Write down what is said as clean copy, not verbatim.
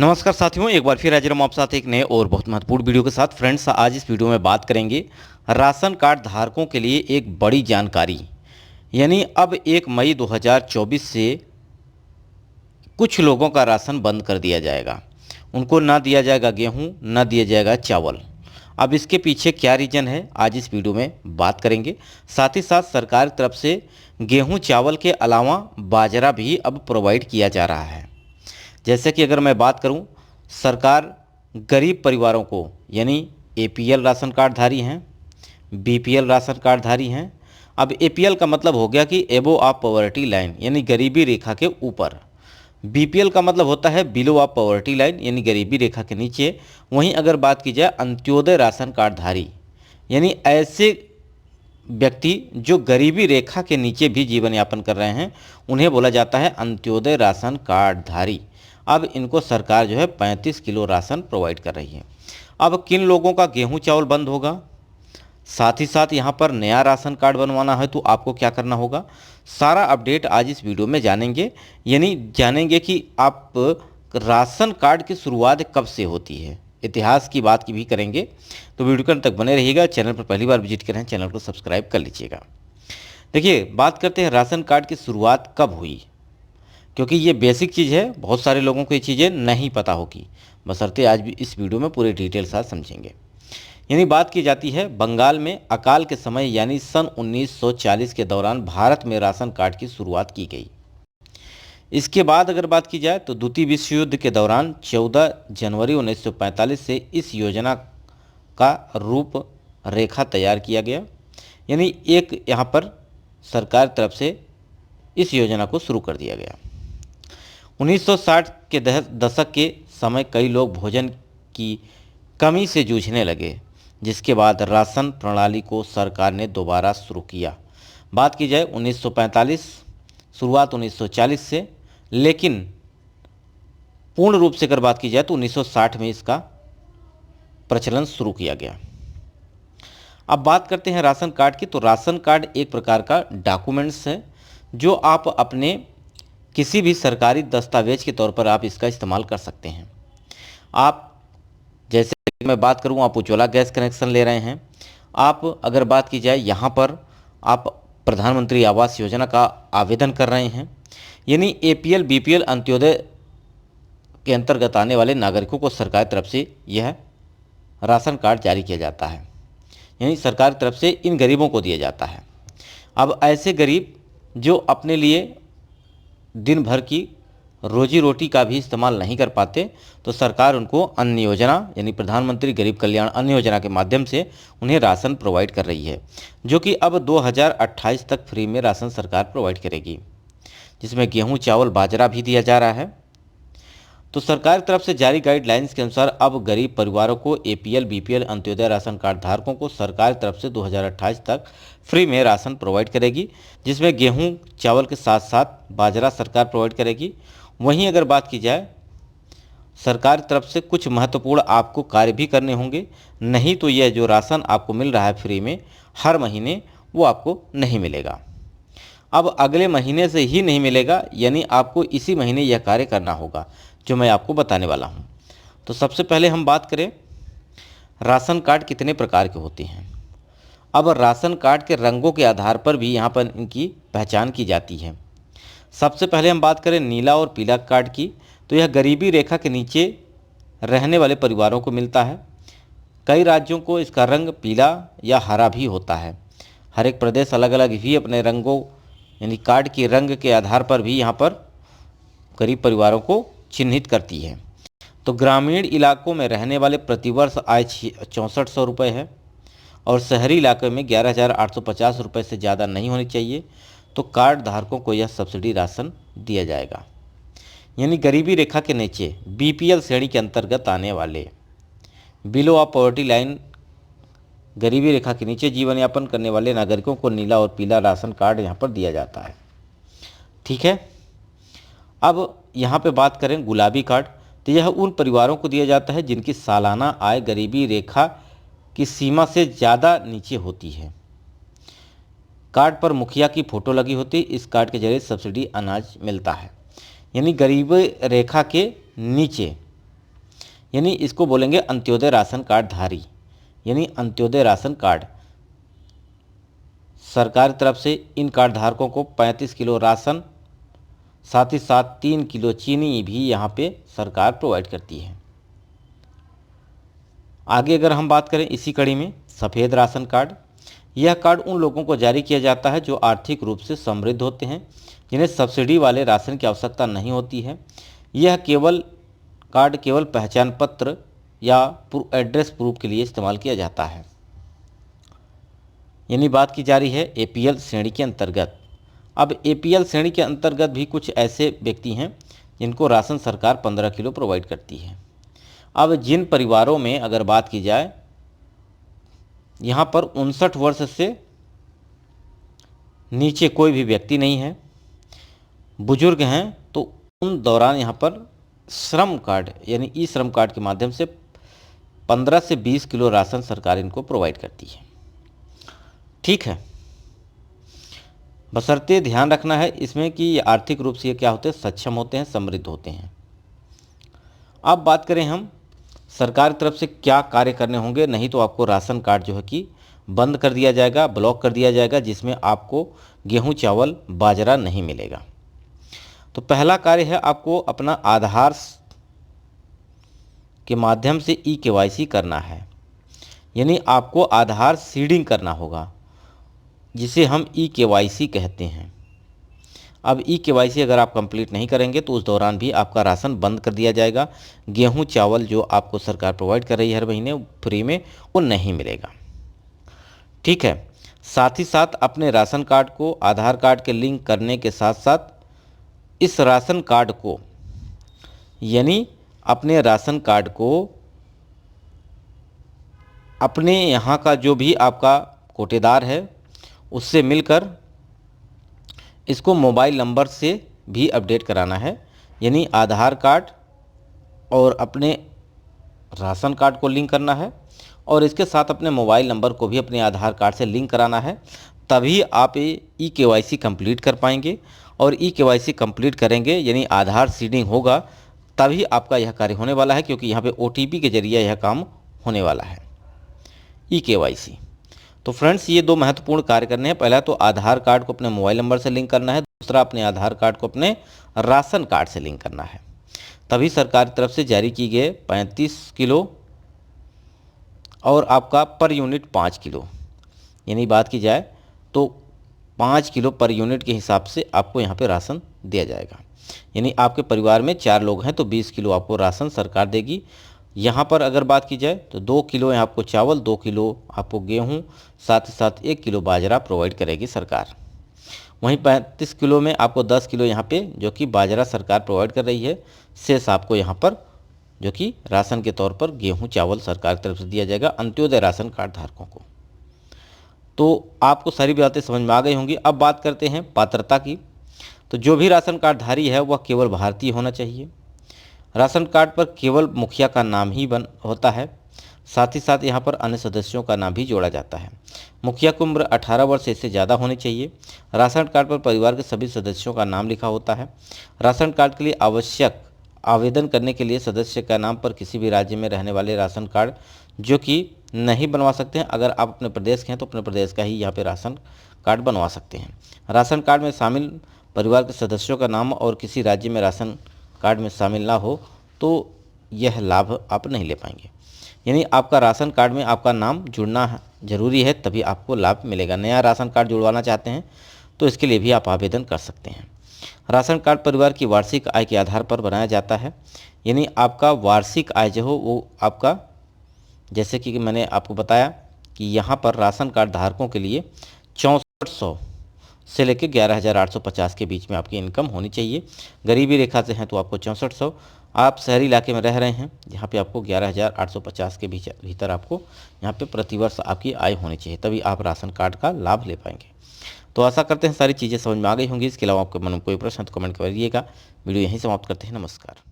नमस्कार साथियों, एक बार फिर हाजिर हम आप साथ एक नए और बहुत महत्वपूर्ण वीडियो के साथ। फ्रेंड्स, आज इस वीडियो में बात करेंगे राशन कार्ड धारकों के लिए एक बड़ी जानकारी। यानी अब 1 मई 2024 से कुछ लोगों का राशन बंद कर दिया जाएगा। उनको ना दिया जाएगा गेहूं, ना दिया जाएगा चावल। अब इसके पीछे क्या रीज़न है, आज इस वीडियो में बात करेंगे। साथ ही साथ सरकार की तरफ से गेहूं चावल के अलावा बाजरा भी अब प्रोवाइड किया जा रहा है। जैसे कि अगर मैं बात करूं, सरकार गरीब परिवारों को, यानी एपीएल राशन कार्डधारी हैं, बीपीएल राशन कार्डधारी हैं। अब एपीएल का मतलब हो गया कि एबो ऑफ पॉवर्टी लाइन, यानी गरीबी रेखा के ऊपर। बीपीएल का मतलब होता है बिलो ऑफ पॉवर्टी लाइन, यानी गरीबी रेखा के नीचे। वहीं अगर बात की जाए अंत्योदय राशन कार्डधारी, यानी ऐसे व्यक्ति जो गरीबी रेखा के नीचे भी जीवन यापन कर रहे हैं, उन्हें बोला जाता है अंत्योदय राशन कार्डधारी। अब इनको सरकार जो है 35 किलो राशन प्रोवाइड कर रही है। अब किन लोगों का गेहूं चावल बंद होगा, साथ ही साथ यहाँ पर नया राशन कार्ड बनवाना है तो आपको क्या करना होगा, सारा अपडेट आज इस वीडियो में जानेंगे। यानी जानेंगे कि आप राशन कार्ड की शुरुआत कब से होती है, इतिहास की बात की भी करेंगे। तो वीडियो के अंत तक बने रहिएगा। चैनल पर पहली बार विजिट करें, चैनल को सब्सक्राइब कर लीजिएगा। देखिए, बात करते हैं राशन कार्ड की शुरुआत कब हुई, क्योंकि ये बेसिक चीज़ है, बहुत सारे लोगों को ये चीज़ें नहीं पता होगी। बशर्ते आज भी इस वीडियो में पूरे डिटेल साथ समझेंगे। यानी बात की जाती है बंगाल में अकाल के समय, यानी सन 1940 के दौरान भारत में राशन कार्ड की शुरुआत की गई। इसके बाद अगर बात की जाए तो द्वितीय विश्व युद्ध के दौरान 14 जनवरी 1945 से इस योजना का रूप रेखा तैयार किया गया। यानी एक यहाँ पर सरकार तरफ से इस योजना को शुरू कर दिया गया। 1960 के दशक के समय कई लोग भोजन की कमी से जूझने लगे, जिसके बाद राशन प्रणाली को सरकार ने दोबारा शुरू किया। बात की जाए 1945, शुरुआत 1940 से, लेकिन पूर्ण रूप से अगर बात की जाए तो 1960 में इसका प्रचलन शुरू किया गया। अब बात करते हैं राशन कार्ड की। तो राशन कार्ड एक प्रकार का डॉक्यूमेंट्स है जो आप अपने किसी भी सरकारी दस्तावेज के तौर पर आप इसका इस्तेमाल कर सकते हैं। आप जैसे मैं बात करूं, आप उज्ज्वला गैस कनेक्शन ले रहे हैं, आप अगर बात की जाए यहाँ पर आप प्रधानमंत्री आवास योजना का आवेदन कर रहे हैं, यानी एपीएल बीपीएल अंत्योदय के अंतर्गत आने वाले नागरिकों को सरकार की तरफ से यह राशन कार्ड जारी किया जाता है। यानी सरकार की तरफ से इन गरीबों को दिया जाता है। अब ऐसे गरीब जो अपने लिए दिन भर की रोजी रोटी का भी इस्तेमाल नहीं कर पाते, तो सरकार उनको अन्न योजना, यानी प्रधानमंत्री गरीब कल्याण अन्न योजना के माध्यम से उन्हें राशन प्रोवाइड कर रही है, जो कि अब 2028 तक फ्री में राशन सरकार प्रोवाइड करेगी, जिसमें गेहूं चावल बाजरा भी दिया जा रहा है। तो सरकार की तरफ से जारी गाइडलाइंस के अनुसार अब गरीब परिवारों को APL BPL Antyodaya ration card धारकों को सरकार की तरफ से 2028 तक फ्री में राशन प्रोवाइड करेगी, जिसमें गेहूं चावल के साथ साथ बाजरा सरकार प्रोवाइड करेगी। वहीं अगर बात की जाए, सरकार की तरफ से कुछ महत्वपूर्ण आपको कार्य भी करने होंगे, नहीं तो यह जो राशन आपको मिल रहा है फ्री में हर महीने, वो आपको नहीं मिलेगा। अब अगले महीने से ही नहीं मिलेगा, यानी आपको इसी महीने यह कार्य करना होगा जो मैं आपको बताने वाला हूँ। तो सबसे पहले हम बात करें राशन कार्ड कितने प्रकार के होते हैं। अब राशन कार्ड के रंगों के आधार पर भी यहाँ पर इनकी पहचान की जाती है। सबसे पहले हम बात करें नीला और पीला कार्ड की, तो यह गरीबी रेखा के नीचे रहने वाले परिवारों को मिलता है। कई राज्यों को इसका रंग पीला या हरा भी होता है। हर एक प्रदेश अलग अलग भी अपने रंगों, यानी कार्ड के रंग के आधार पर भी यहाँ पर गरीब परिवारों को चिन्हित करती है। तो ग्रामीण इलाकों में रहने वाले प्रतिवर्ष आय 6400 रुपये है, और शहरी इलाके में 11,850 रुपये से ज़्यादा नहीं होनी चाहिए। तो कार्ड धारकों को यह सब्सिडी राशन दिया जाएगा। यानी गरीबी रेखा के नीचे बीपीएल श्रेणी के अंतर्गत आने वाले, बिलो ऑफ पॉवर्टी लाइन, गरीबी रेखा के नीचे जीवन यापन करने वाले नागरिकों को नीला और पीला राशन कार्ड यहाँ पर दिया जाता है। ठीक है। अब यहाँ पे बात करें गुलाबी कार्ड, तो यह उन परिवारों को दिया जाता है जिनकी सालाना आय गरीबी रेखा की सीमा से ज़्यादा नीचे होती है। कार्ड पर मुखिया की फ़ोटो लगी होती है। इस कार्ड के जरिए सब्सिडी अनाज मिलता है। यानी गरीबी रेखा के नीचे यानी इसको बोलेंगे अंत्योदय राशन कार्ड धारी। यानी अंत्योदय राशन कार्ड, सरकार की तरफ से इन कार्ड धारकों को 35 किलो राशन, साथ ही साथ 3 किलो चीनी भी यहाँ पे सरकार प्रोवाइड करती है। आगे अगर हम बात करें इसी कड़ी में, सफ़ेद राशन कार्ड, यह कार्ड उन लोगों को जारी किया जाता है जो आर्थिक रूप से समृद्ध होते हैं, जिन्हें सब्सिडी वाले राशन की आवश्यकता नहीं होती है। यह कार्ड केवल पहचान पत्र या एड्रेस प्रूफ के लिए इस्तेमाल किया जाता है। यानी बात की जा रही है एपीएल श्रेणी के अंतर्गत। अब एपीएल श्रेणी के अंतर्गत भी कुछ ऐसे व्यक्ति हैं जिनको राशन सरकार 15 किलो प्रोवाइड करती है। अब जिन परिवारों में अगर बात की जाए, यहाँ पर 59 वर्ष से नीचे कोई भी व्यक्ति नहीं है, बुजुर्ग हैं, तो उन दौरान यहाँ पर श्रम कार्ड यानी ई श्रम कार्ड के माध्यम से 15 से 20 किलो राशन सरकार इनको प्रोवाइड करती है। ठीक है, बशर्ते ध्यान रखना है इसमें कि ये आर्थिक रूप से ये क्या होते हैं, सक्षम होते हैं, समृद्ध होते हैं। अब बात करें हम सरकार की तरफ से क्या कार्य करने होंगे, नहीं तो आपको राशन कार्ड जो है कि बंद कर दिया जाएगा, ब्लॉक कर दिया जाएगा, जिसमें आपको गेहूं, चावल, बाजरा नहीं मिलेगा। तो पहला कार्य है आपको अपना आधार के माध्यम से ई-केवाईसी करना है। यानी आपको आधार सीडिंग करना होगा, जिसे हम ई-केवाईसी कहते हैं। अब ई-केवाईसी अगर आप कंप्लीट नहीं करेंगे तो उस दौरान भी आपका राशन बंद कर दिया जाएगा। गेहूं, चावल जो आपको सरकार प्रोवाइड कर रही है हर महीने फ्री में, वो नहीं मिलेगा। ठीक है, साथ ही साथ अपने राशन कार्ड को आधार कार्ड के लिंक करने के साथ साथ इस राशन कार्ड को, यानी अपने राशन कार्ड को अपने यहाँ का जो भी आपका कोटेदार है उससे मिलकर इसको मोबाइल नंबर से भी अपडेट कराना है। यानी आधार कार्ड और अपने राशन कार्ड को लिंक करना है और इसके साथ अपने मोबाइल नंबर को भी अपने आधार कार्ड से लिंक कराना है, तभी आप ई-केवाईसी कंप्लीट कर पाएंगे। और ई-केवाईसी कंप्लीट करेंगे यानी आधार सीडिंग होगा, तभी आपका यह कार्य होने वाला है, क्योंकि यहाँ पे ओटीपी के जरिए यह काम होने वाला है, ई-केवाईसी। तो फ्रेंड्स, ये दो महत्वपूर्ण कार्य करने हैं। पहला तो आधार कार्ड को अपने मोबाइल नंबर से लिंक करना है, दूसरा अपने आधार कार्ड को अपने राशन कार्ड से लिंक करना है, तभी सरकार की तरफ से जारी की गए 35 किलो और आपका पर यूनिट 5 किलो, यानी बात की जाए तो 5 किलो पर यूनिट के हिसाब से आपको यहाँ पे राशन दिया जाएगा। यानी आपके परिवार में 4 लोग हैं तो 20 किलो आपको राशन सरकार देगी। यहाँ पर अगर बात की जाए तो 2 किलो आपको चावल, 2 किलो आपको गेहूं, साथ ही साथ 1 किलो बाजरा प्रोवाइड करेगी सरकार। वहीं 35 किलो में आपको 10 किलो यहाँ पे जो कि बाजरा सरकार प्रोवाइड कर रही है, शेष आपको यहाँ पर जो कि राशन के तौर पर गेहूं, चावल सरकार की तरफ से दिया जाएगा अंत्योदय राशन कार्ड धारकों को। तो आपको सारी बातें समझ में आ गई होंगी। अब बात करते हैं पात्रता की। तो जो भी राशन कार्डधारी है वह केवल भारतीय होना चाहिए। राशन कार्ड पर केवल मुखिया का नाम ही होता है, साथ ही साथ यहाँ पर अन्य सदस्यों का नाम भी जोड़ा जाता है। मुखिया की उम्र 18 वर्ष से ज़्यादा होनी चाहिए। राशन कार्ड पर परिवार के सभी सदस्यों का नाम लिखा होता है। राशन कार्ड के लिए आवश्यक आवेदन करने के लिए सदस्य का नाम पर किसी भी राज्य में रहने वाले राशन कार्ड जो कि नहीं बनवा सकते हैं, अगर आप अपने प्रदेश के हैं तो अपने प्रदेश का ही यहाँ पे राशन कार्ड बनवा सकते हैं। राशन कार्ड में शामिल परिवार के सदस्यों का नाम और किसी राज्य में राशन कार्ड में शामिल ना हो तो यह लाभ आप नहीं ले पाएंगे। यानी आपका राशन कार्ड में आपका नाम जुड़ना जरूरी है, तभी आपको लाभ मिलेगा। नया राशन कार्ड जुड़वाना चाहते हैं तो इसके लिए भी आप आवेदन कर सकते हैं। राशन कार्ड परिवार की वार्षिक आय के आधार पर बनाया जाता है। यानी आपका वार्षिक आय जो हो वो आपका, जैसे कि मैंने आपको बताया कि यहाँ पर राशन कार्ड धारकों के लिए 6400 से लेकर 11,850 के बीच में आपकी इनकम होनी चाहिए। गरीबी रेखा से हैं तो आपको 6400, आप शहरी इलाके में रह रहे हैं जहाँ पे आपको 11,850 के भीतर आपको यहाँ पे प्रतिवर्ष आपकी आय होनी चाहिए, तभी आप राशन कार्ड का लाभ ले पाएंगे। तो आशा करते हैं सारी चीज़ें समझ में आ गई होंगी। इसके अलावा आपके मन में कोई प्रश्न तो कमेंट करिएगा। वीडियो यहीं समाप्त करते हैं। नमस्कार।